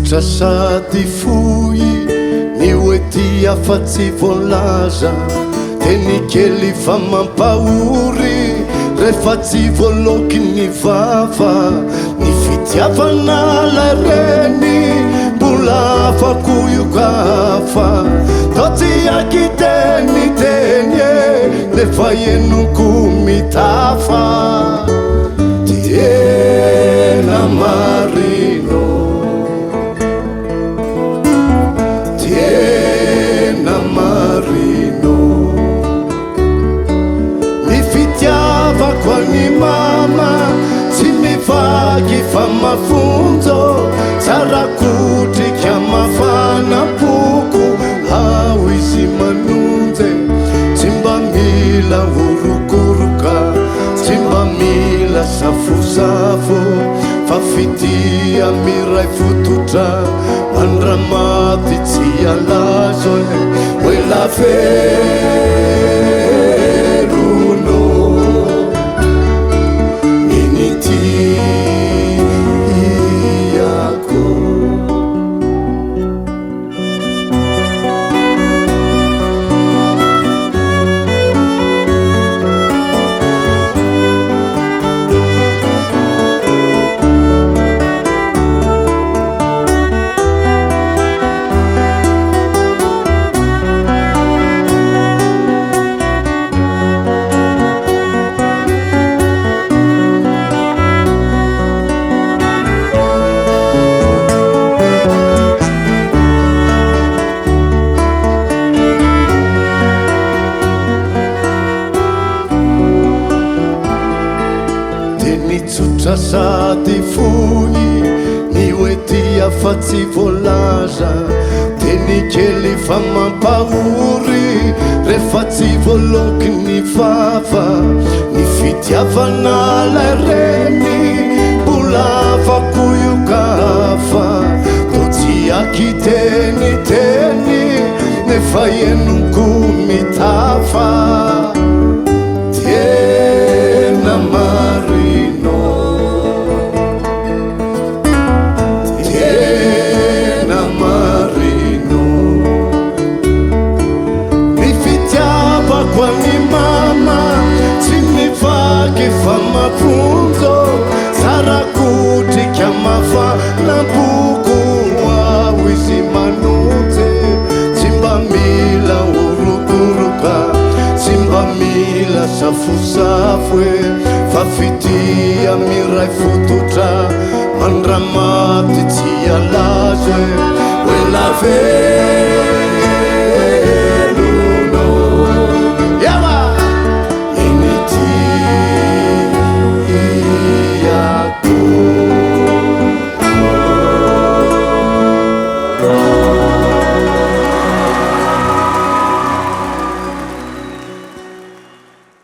tsotra sady foy ny oety afa tsy voalaza teny kely fa mampahory rehefa tsy voaloky ny vava ny fitiavana lareny mbola afako iokafa tao tsy akiteny teny nefa enoko mitafa tena marino tena marino ny fitiavako any mama tsy mivaky fa mafonjo tsarakotrika mafana poko ao izy manonje tsy mba mila horokoroka tsy mba mila safosafo fa fitia miray fototra mandramaty tsy alazo hoe la verono initiako tsotra sady foy ny oety afa tsy voalaza teny kely fa mampahory rehefa tsy voaloky ny vava ny fitiavana lareny mbola afako iokafa to tsy akiteny teny nefa enoko mitafa tena marino fa mafonjo tsarakotrika mafana poko ao izy manonje tsy mba mila horokoroka tsy mba mila safosafo fa fitia miray fototra mandramaty tsy alazo hoe la